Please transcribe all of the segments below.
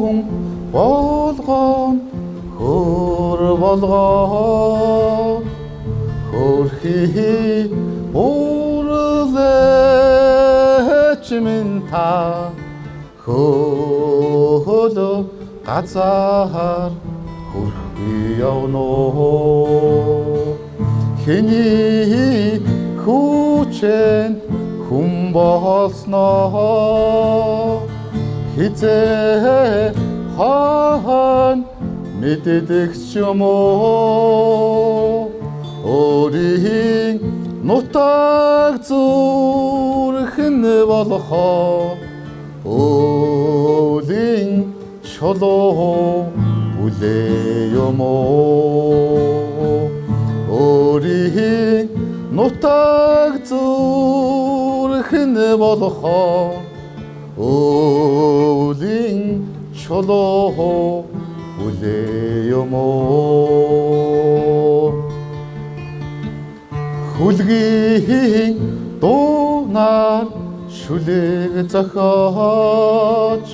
хүн болгон хөр болгоо хөрхий урлаач минь та хөлө газар хөрхий явноо хэний хүчэн хүн болсноо хизээ хаан мэддэг юм уу өөрийн нутаг зүрхэн болохоо өөлийн чолоо үлээ юм уу өөрийн нутаг зүрхэн болохоо өөлийн чолоо үлээ юм уу хүлгийн дуунаар шүлэг зохиож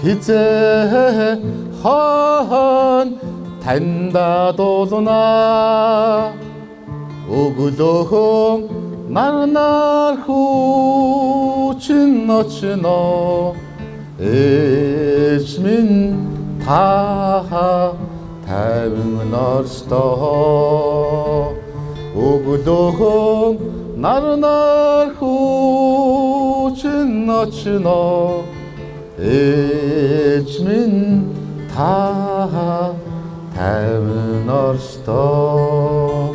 хизээ хаан танда дуулна өглөөн нар хүчин очно ээж минь та тайван орстоо өглөөн нар хүчин очно ээж минь та тайван орстоо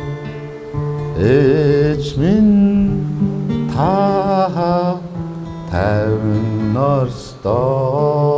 ээж минь та тайван орстоо